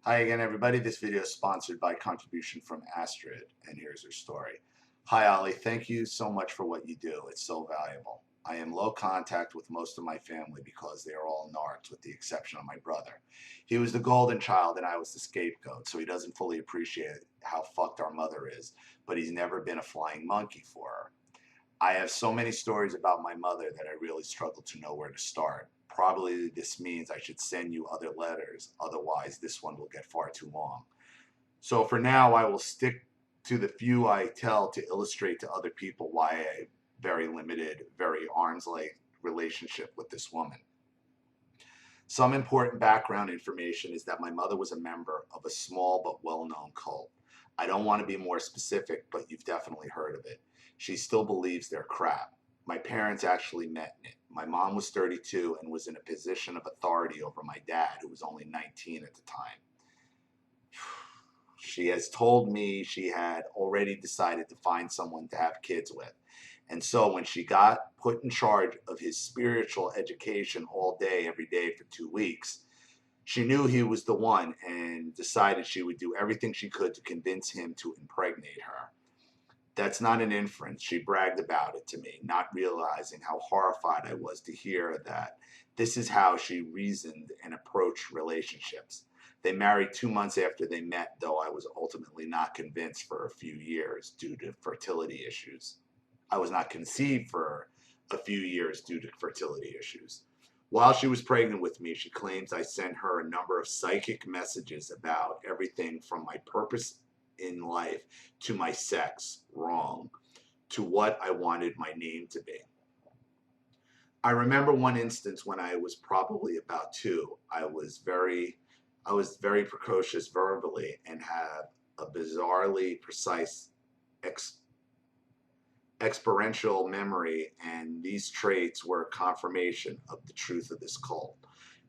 Hi again, everybody. This video is sponsored by contribution from Astrid, and here's her story. Hi, Ollie. Thank you so much for what you do. It's so valuable. I am low contact with most of my family because they are all narcs, with the exception of my brother. He was the golden child, and I was the scapegoat, so he doesn't fully appreciate how fucked our mother is, but he's never been a flying monkey for her. I have so many stories about my mother that I really struggle to know where to start. Probably this means I should send you other letters, otherwise, this one will get far too long. So for now, I will stick to the few I tell to illustrate to other people why a very limited, very arm's length relationship with this woman. Some important background information is that my mother was a member of a small but well known cult. I don't want to be more specific, but you've definitely heard of it. She still believes they're crap. My parents actually met in it. My mom was 32 and was in a position of authority over my dad, who was only 19 at the time. She has told me she had already decided to find someone to have kids with. And so when she got put in charge of his spiritual education all day, every day for 2 weeks, she knew he was the one and decided she would do everything she could to convince him to impregnate her. That's not an inference. She bragged about it to me, not realizing how horrified I was to hear that this is how she reasoned and approached relationships. They married 2 months after they met, though I was ultimately not convinced for a few years due to fertility issues. I was not conceived for a few years due to fertility issues. While she was pregnant with me, she claims I sent her a number of psychic messages about everything from my purpose in life to my sex, wrong, to what I wanted my name to be. I remember one instance when I was probably about two. I was very precocious verbally and have a bizarrely precise ex- experiential memory, and these traits were confirmation of the truth of this cult.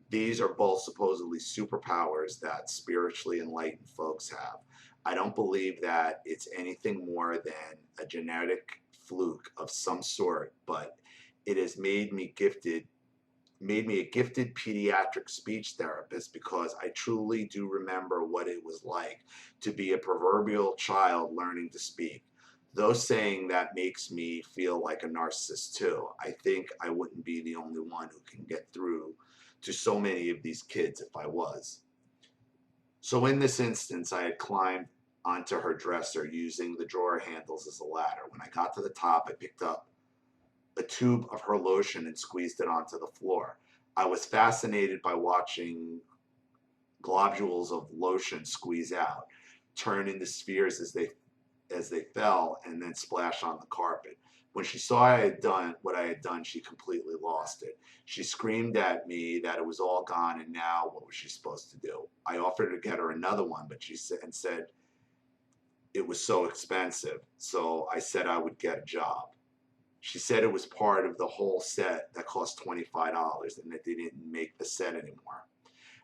These are both supposedly superpowers that spiritually enlightened folks have. I don't believe that it's anything more than a genetic fluke of some sort, but it has made me a gifted pediatric speech therapist because I truly do remember what it was like to be a proverbial child learning to speak. Though saying that makes me feel like a narcissist too. I think I wouldn't be the only one who can get through to so many of these kids if I was. So in this instance, I had climbed onto her dresser using the drawer handles as a ladder. When I got to the top, I picked up a tube of her lotion and squeezed it onto the floor. I was fascinated by watching globules of lotion squeeze out, turn into spheres as they fell, and then splash on the carpet. When she saw I had done what I had done, she completely lost it. She screamed at me that it was all gone, and now what was she supposed to do? I offered to get her another one, but she said it was so expensive. So I said I would get a job. She said it was part of the whole set that cost $25 and that they didn't make the set anymore.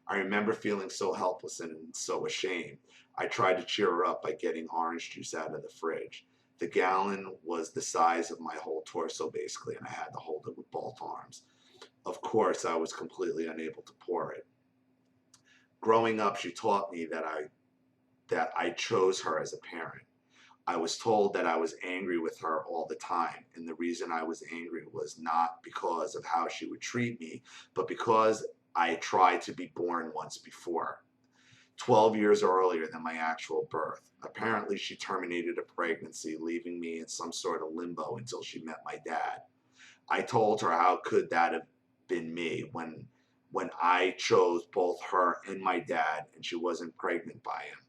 I remember feeling so helpless and so ashamed. I tried to cheer her up by getting orange juice out of the fridge. The gallon was the size of my whole torso, basically, and I had to hold it with both arms. Of course, I was completely unable to pour it. Growing up, she taught me that I chose her as a parent. I was told that I was angry with her all the time, and the reason I was angry was not because of how she would treat me, but because I tried to be born once before, 12 years earlier than my actual birth. Apparently, she terminated a pregnancy, leaving me in some sort of limbo until she met my dad. I told her how could that have been me when I chose both her and my dad and she wasn't pregnant by him.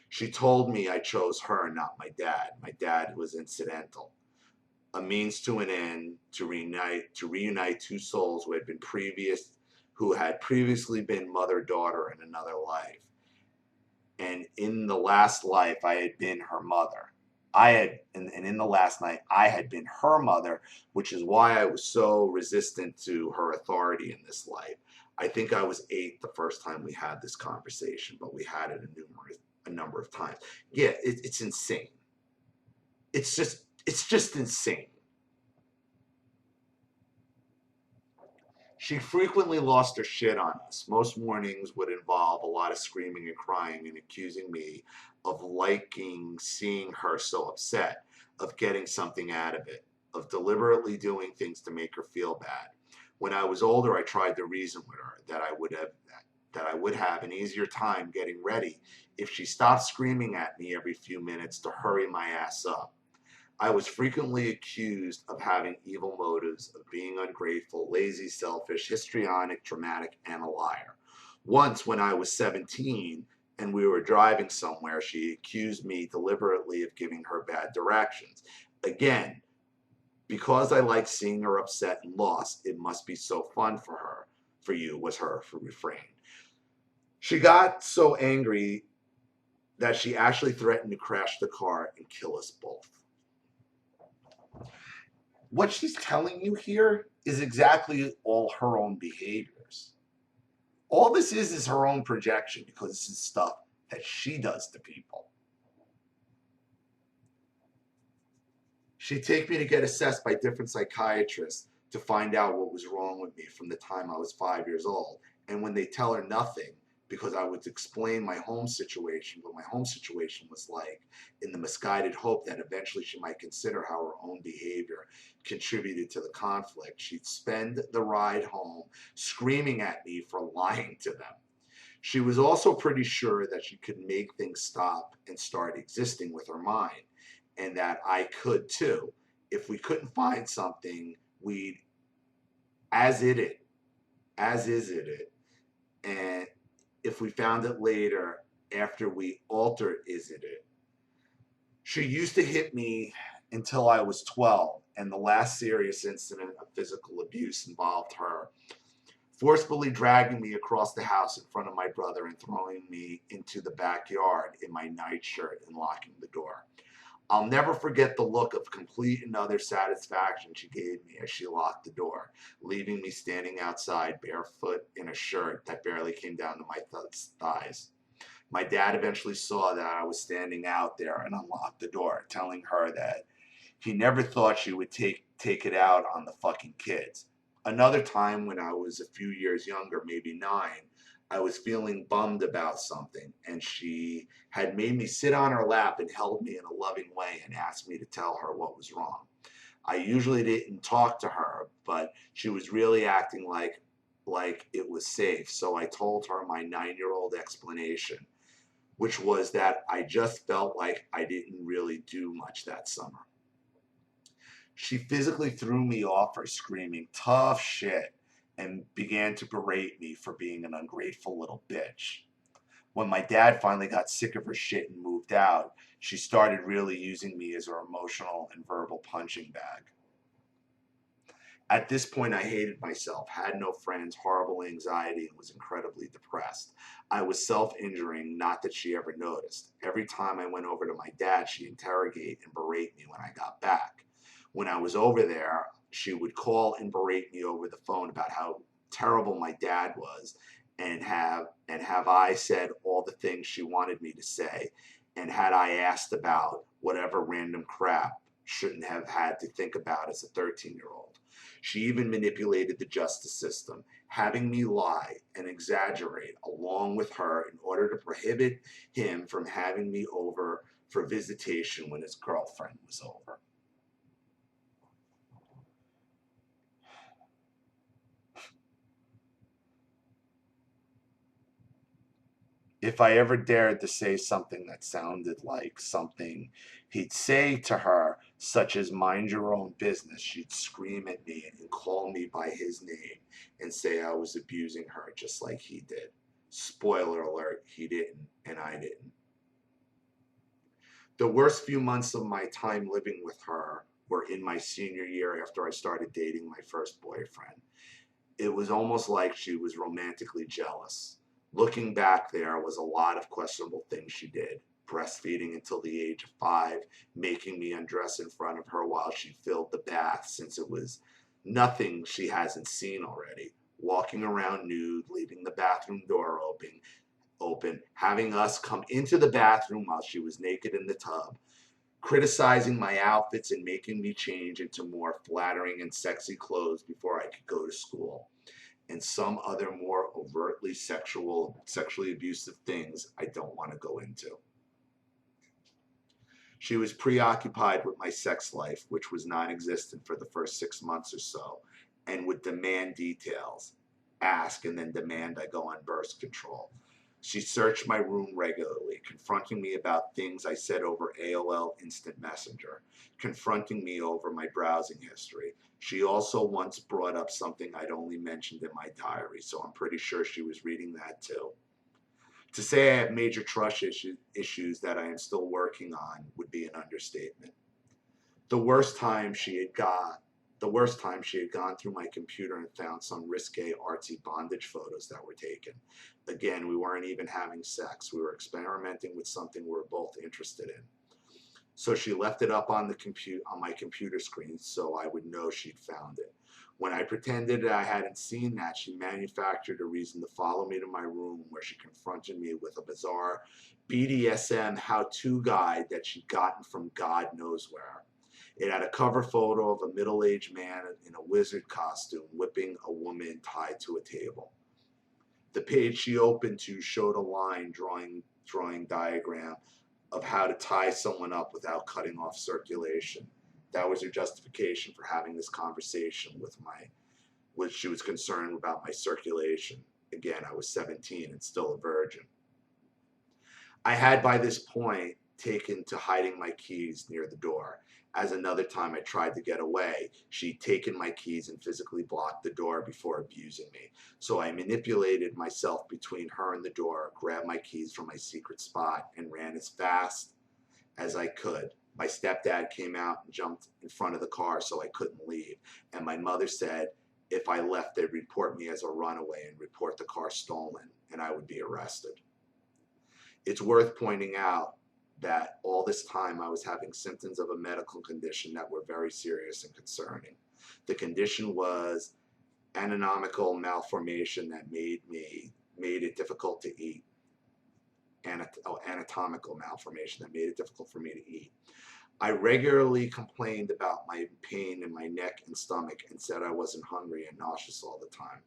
She told me I chose her, not my dad. My dad was incidental, a means to an end to reunite two souls who had previously been mother-daughter in another life. And in the last life, I had been her mother. And in the last night, I had been her mother, which is why I was so resistant to her authority in this life. I think I was 8 the first time we had this conversation, but we had it a number of times. Yeah, it's insane. It's just insane. She frequently lost her shit on us. Most mornings would involve a lot of screaming and crying and accusing me of liking seeing her so upset, of getting something out of it, of deliberately doing things to make her feel bad. When I was older, I tried to reason with her that I would have an easier time getting ready if she stopped screaming at me every few minutes to hurry my ass up. I was frequently accused of having evil motives, of being ungrateful, lazy, selfish, histrionic, dramatic, and a liar. Once, when I was 17 and we were driving somewhere, she accused me deliberately of giving her bad directions. Again, because I like seeing her upset and lost, it must be so fun for her, for you, was her refrain. She got so angry that she actually threatened to crash the car and kill us both. What she's telling you here is exactly all her own behaviors. All this is her own projection, because this is stuff that she does to people. She'd take me to get assessed by different psychiatrists to find out what was wrong with me from the time I was 5 years old. And when they tell her nothing, because I would explain my home situation, what my home situation was like, in the misguided hope that eventually she might consider how her own behavior contributed to the conflict, she'd spend the ride home screaming at me for lying to them. She was also pretty sure that she could make things stop and start existing with her mind, and that I could too. If we couldn't find something, we'd as is it, and if we found it later after we alter is it. She used to hit me until I was 12, and the last serious incident of physical abuse involved her forcefully dragging me across the house in front of my brother and throwing me into the backyard in my nightshirt and locking the door. I'll never forget the look of complete and utter satisfaction she gave me as she locked the door, leaving me standing outside barefoot in a shirt that barely came down to my thighs. My dad eventually saw that I was standing out there and unlocked the door, telling her that he never thought she would take it out on the fucking kids. Another time, when I was a few years younger, maybe 9, I was feeling bummed about something, and she had made me sit on her lap and held me in a loving way and asked me to tell her what was wrong. I usually didn't talk to her, but she was really acting like it was safe, so I told her my 9-year-old explanation, which was that I just felt like I didn't really do much that summer. She physically threw me off her, screaming tough shit, and began to berate me for being an ungrateful little bitch. When my dad finally got sick of her shit and moved out, she started really using me as her emotional and verbal punching bag. At this point, I hated myself, had no friends, horrible anxiety, and was incredibly depressed. I was self-injuring, not that she ever noticed. Every time I went over to my dad, she'd interrogate and berate me when I got back. When I was over there, she would call and berate me over the phone about how terrible my dad was, and have I said all the things she wanted me to say, and had I asked about whatever random crap shouldn't have had to think about as a 13-year-old. She even manipulated the justice system, having me lie and exaggerate along with her in order to prohibit him from having me over for visitation when his girlfriend was over. If I ever dared to say something that sounded like something he'd say to her, such as mind your own business, she'd scream at me and call me by his name and say I was abusing her just like he did. Spoiler alert, he didn't, and I didn't. The worst few months of my time living with her were in my senior year after I started dating my first boyfriend. It was almost like she was romantically jealous. Looking back, there was a lot of questionable things she did. Breastfeeding until the age of 5, making me undress in front of her while she filled the bath since it was nothing she hasn't seen already. Walking around nude, leaving the bathroom door open, having us come into the bathroom while she was naked in the tub, criticizing my outfits and making me change into more flattering and sexy clothes before I could go to school. and some other more overtly sexually abusive things I don't want to go into. She was preoccupied with my sex life, which was non-existent for the first 6 months or so, and would demand details, ask, and then demand I go on birth control. She searched my room regularly, confronting me about things I said over AOL Instant Messenger, confronting me over my browsing history. She also once brought up something I'd only mentioned in my diary, so I'm pretty sure she was reading that too. To say I have major trust issues that I am still working on would be an understatement. The worst time she had gone through my computer and found some risque artsy bondage photos that were taken. Again, we weren't even having sex. We were experimenting with something we were both interested in. So she left it up on my computer screen so I would know she'd found it. When I pretended I hadn't seen that, she manufactured a reason to follow me to my room, where she confronted me with a bizarre BDSM how-to guide that she'd gotten from God knows where. It had a cover photo of a middle-aged man in a wizard costume whipping a woman tied to a table. The page she opened to showed a line drawing diagram of how to tie someone up without cutting off circulation. That was her justification for having this conversation with she was concerned about my circulation. Again, I was 17 and still a virgin. I had by this point taken to hiding my keys near the door. As another time I tried to get away, she'd taken my keys and physically blocked the door before abusing me. So I manipulated myself between her and the door, grabbed my keys from my secret spot, and ran as fast as I could. My stepdad came out and jumped in front of the car so I couldn't leave. And my mother said if I left, they'd report me as a runaway and report the car stolen, and I would be arrested. It's worth pointing out that all this time I was having symptoms of a medical condition that were very serious and concerning. The condition was anatomical malformation that made it difficult to eat. Anatomical malformation that made it difficult for me to eat. I regularly complained about my pain in my neck and stomach and said I wasn't hungry and nauseous all the time.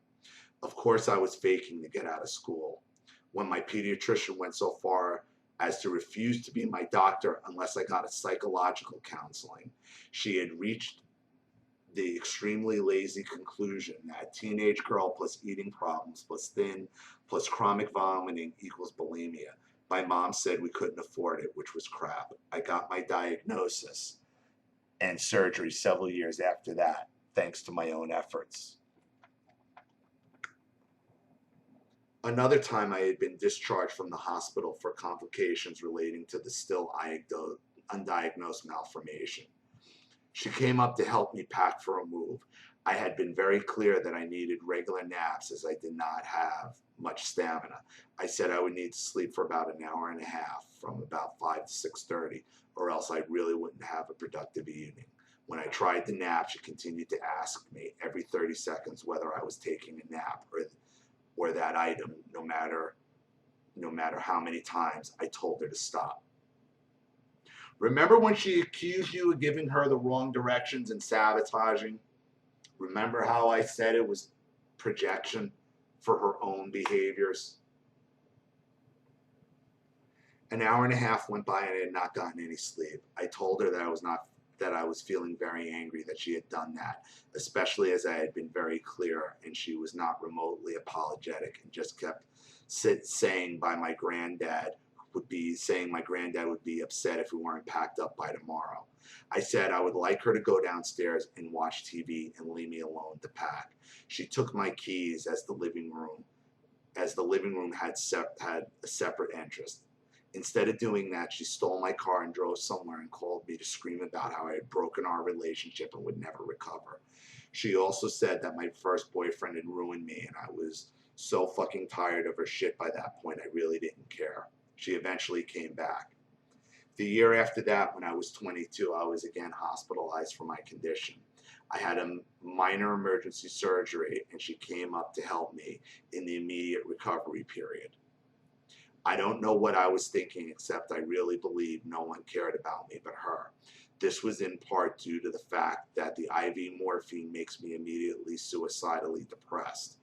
Of course, I was faking to get out of school. When my pediatrician went so far as to refuse to be my doctor unless I got a psychological counseling, she had reached the extremely lazy conclusion that teenage girl plus eating problems plus thin plus chronic vomiting equals bulimia. My mom said we couldn't afford it, which was crap. I got my diagnosis and surgery several years after that, thanks to my own efforts. Another time I had been discharged from the hospital for complications relating to the still undiagnosed malformation. She came up to help me pack for a move. I had been very clear that I needed regular naps as I did not have much stamina. I said I would need to sleep for about an hour and a half, from about 5 to 6:30, or else I really wouldn't have a productive evening. When I tried to nap, she continued to ask me every 30 seconds whether I was taking a nap or that item, no matter how many times I told her to stop. Remember when she accused you of giving her the wrong directions and sabotaging? Remember how I said it was projection for her own behaviors? An hour and a half went by and I had not gotten any sleep. I told her that I was feeling very angry that she had done that, especially as I had been very clear and she was not remotely apologetic and just kept saying my granddad would be upset if we weren't packed up by tomorrow. I said I would like her to go downstairs and watch TV and leave me alone to pack. She took my keys as the living room had a separate entrance. Instead of doing that, she stole my car and drove somewhere and called me to scream about how I had broken our relationship and would never recover. She also said that my first boyfriend had ruined me and I was so fucking tired of her shit by that point I really didn't care. She eventually came back. The year after that, when I was 22, I was again hospitalized for my condition. I had a minor emergency surgery and she came up to help me in the immediate recovery period. I don't know what I was thinking, except I really believe no one cared about me but her. This was in part due to the fact that the IV morphine makes me immediately suicidally depressed.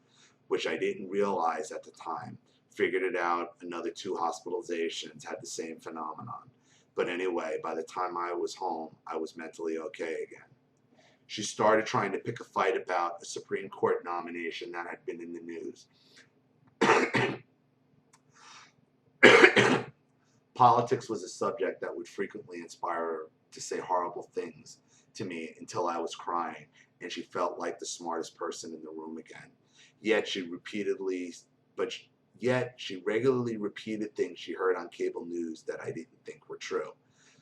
which I didn't realize at the time. Figured it out, another 2 hospitalizations had the same phenomenon. But anyway, by the time I was home, I was mentally okay again. She started trying to pick a fight about a Supreme Court nomination that had been in the news. Politics was a subject that would frequently inspire her to say horrible things to me until I was crying, and she felt like the smartest person in the room again. Yet she regularly repeated things she heard on cable news that I didn't think were true.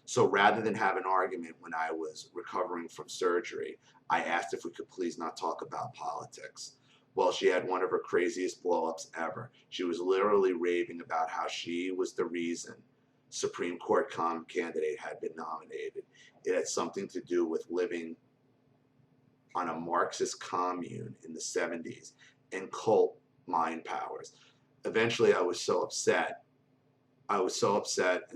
So rather than have an argument when I was recovering from surgery, I asked if we could please not talk about politics. Well, she had one of her craziest blow-ups ever. She was literally raving about how she was the reason Supreme Court candidate had been nominated. It had something to do with living on a Marxist commune in the 70s and cult mind powers. Eventually, I was so upset and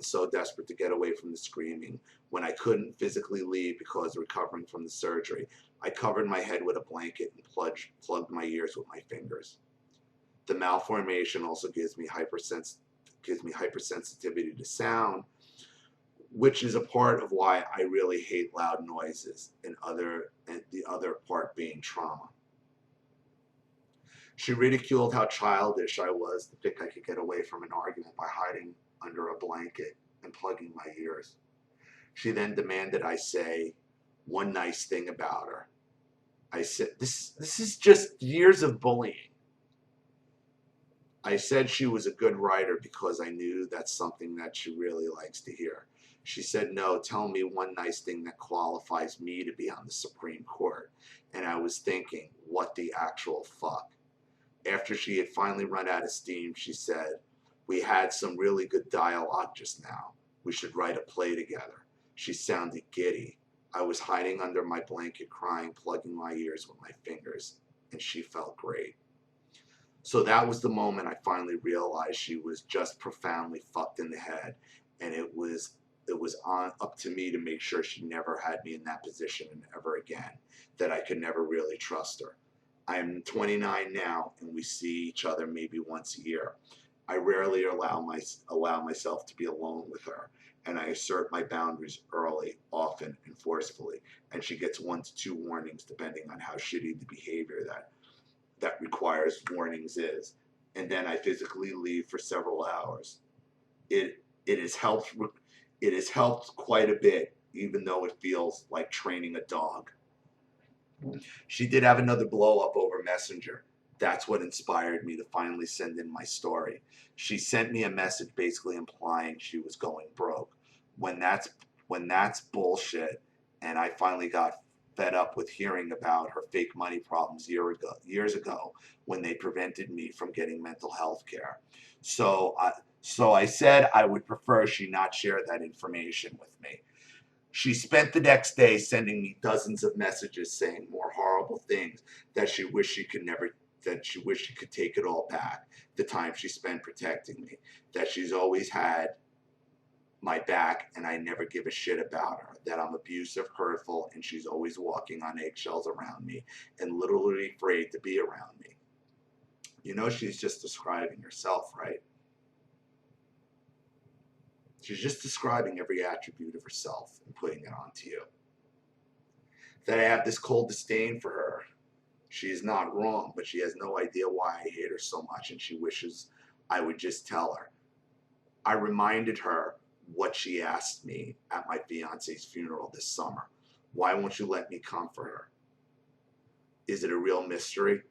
so desperate to get away from the screaming. When I couldn't physically leave because recovering from the surgery, I covered my head with a blanket and plugged my ears with my fingers. The malformation also gives me hypersensitivity to sound, which is a part of why I really hate loud noises, and the other part being trauma. She ridiculed how childish I was to think I could get away from an argument by hiding under a blanket and plugging my ears. She then demanded I say one nice thing about her. I said, this is just years of bullying. I said she was a good writer because I knew that's something that she really likes to hear. She said, no, tell me one nice thing that qualifies me to be on the Supreme Court. And I was thinking, what the actual fuck? After she had finally run out of steam, she said, we had some really good dialogue just now. We should write a play together. She sounded giddy. I was hiding under my blanket crying, plugging my ears with my fingers, and she felt great. So that was the moment I finally realized she was just profoundly fucked in the head, and it was up to me to make sure she never had me in that position ever again, that I could never really trust her. I'm 29 now, and we see each other maybe once a year. I rarely allow myself to be alone with her, and I assert my boundaries early, often, and forcefully, and she gets 1 to 2 warnings depending on how shitty the behavior that requires warnings is. And then I physically leave for several hours. It has helped quite a bit, even though it feels like training a dog. She did have another blow up over Messenger. That's what inspired me to finally send in my story. She sent me a message basically implying she was going broke. When that's bullshit, and I finally got fed up with hearing about her fake money problems years ago when they prevented me from getting mental health care. So I said I would prefer she not share that information with me. She spent the next day sending me dozens of messages saying more horrible things, that she wished she could take it all back, the time she spent protecting me, that she's always had my back and I never give a shit about her, that I'm abusive, hurtful, and she's always walking on eggshells around me and literally afraid to be around me. You know, she's just describing herself, right? She's just describing every attribute of herself and putting it onto you. That I have this cold disdain for her. She is not wrong, but she has no idea why I hate her so much, and she wishes I would just tell her. I reminded her what she asked me at my fiance's funeral this summer. Why won't you let me comfort her? Is it a real mystery?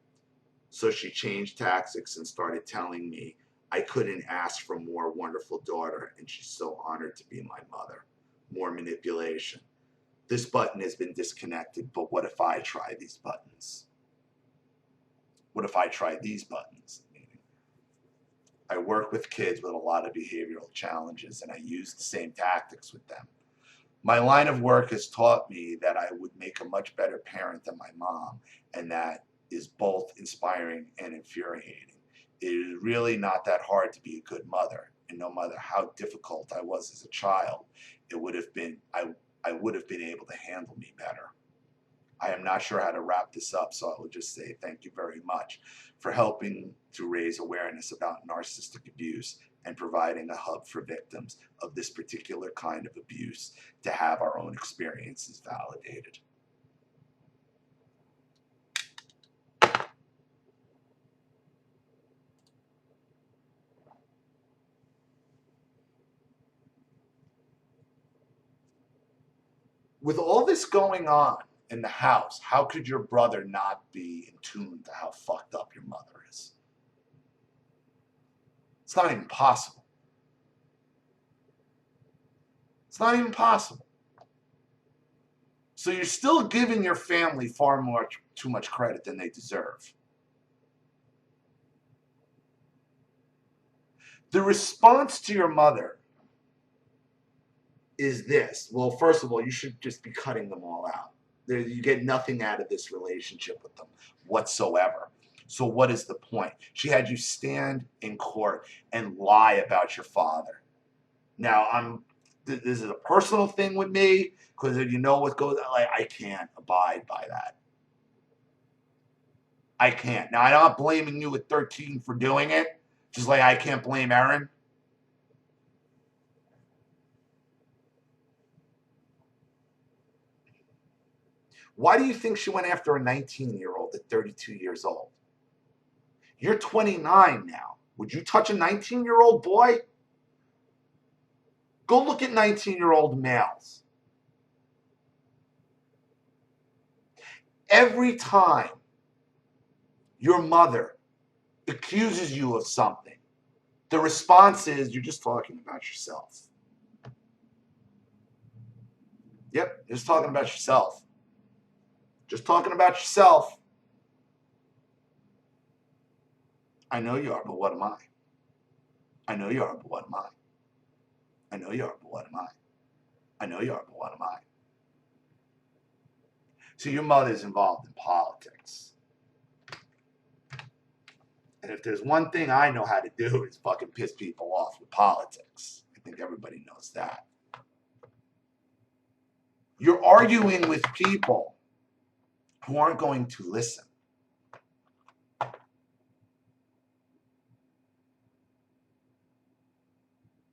So she changed tactics and started telling me I couldn't ask for a more wonderful daughter, and she's so honored to be my mother. More manipulation. This button has been disconnected, but what if I try these buttons? What if I try these buttons? I work with kids with a lot of behavioral challenges, and I use the same tactics with them. My line of work has taught me that I would make a much better parent than my mom, and that is both inspiring and infuriating. It is really not that hard to be a good mother, and no matter how difficult I was as a child, I would have been able to handle me better. I am not sure how to wrap this up, so I will just say thank you very much for helping to raise awareness about narcissistic abuse and providing a hub for victims of this particular kind of abuse to have our own experiences validated. With all this going on in the house, how could your brother not be in tune to how fucked up your mother is? It's not even possible. It's not even possible. So you're still giving your family far too much credit than they deserve. The response to your mother is this. Well, first of all, you should just be cutting them all out. You get nothing out of this relationship with them whatsoever. So what is the point? She had you stand in court and lie about your father. Now, this is a personal thing with me, because you know what goes on, like, I can't abide by that. I can't. Now, I'm not blaming you at 13 for doing it, just like I can't blame Erin. Why do you think she went after a 19-year-old at 32 years old? You're 29 now. Would you touch a 19-year-old boy? Go look at 19-year-old males. Every time your mother accuses you of something, the response is, you're just talking about yourself. Yep, just talking about yourself. Just talking about yourself. I know you are, but what am I? I know you are, but what am I? I know you are, but what am I? I know you are, but what am I? So your mother's involved in politics. And if there's one thing I know how to do, is fucking piss people off with politics. I think everybody knows that. You're arguing with people who aren't going to listen.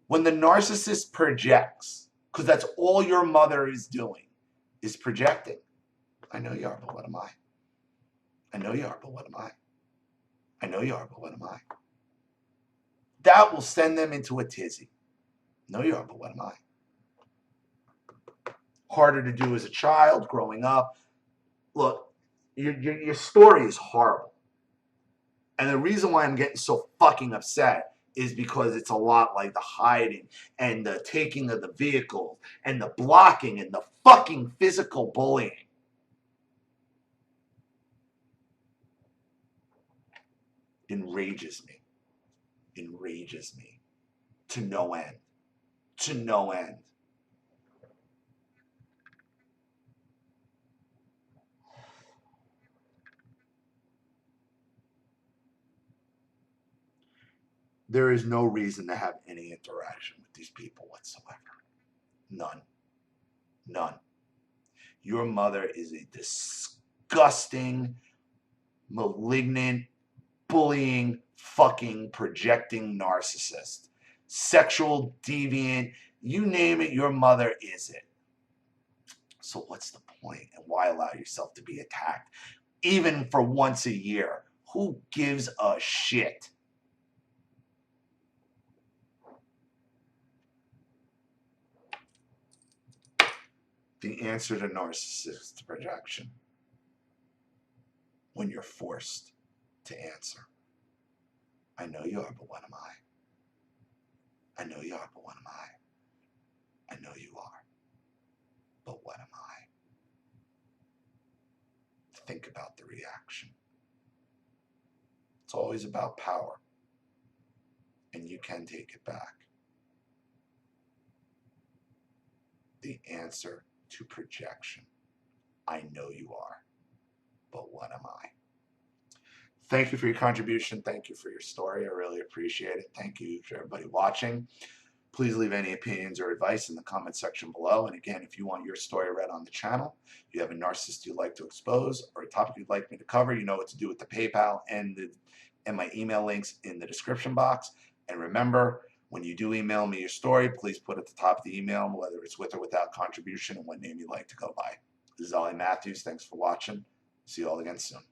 When the narcissist projects, because that's all your mother is doing, is projecting. I know you are, but what am I? I know you are, but what am I? I know you are, but what am I? That will send them into a tizzy. No, you are, but what am I? Harder to do as a child, growing up. Look, your story is horrible. And the reason why I'm getting so fucking upset is because it's a lot like the hiding and the taking of the vehicles and the blocking and the fucking physical bullying. Enrages me. Enrages me. To no end. To no end. There is no reason to have any interaction with these people whatsoever. None. None. Your mother is a disgusting, malignant, bullying, fucking projecting narcissist. Sexual deviant, you name it, your mother is it. So what's the point? And why allow yourself to be attacked? Even for once a year. Who gives a shit? The answer to narcissist projection, when you're forced to answer. I know you are, but what am I? I know you are, but what am I? I know you are, but what am I? Think about the reaction. It's always about power, and you can take it back. The answer to projection. I know you are, but what am I? Thank you for your contribution. Thank you for your story. I really appreciate it. Thank you to everybody watching. Please leave any opinions or advice in the comment section below. And again, if you want your story read on the channel, if you have a narcissist you'd like to expose or a topic you'd like me to cover, you know what to do with the PayPal and my email links in the description box. And remember, when you do email me your story, please put at the top of the email whether it's with or without contribution and what name you'd like to go by. This is Ollie Matthews. Thanks for watching. See you all again soon.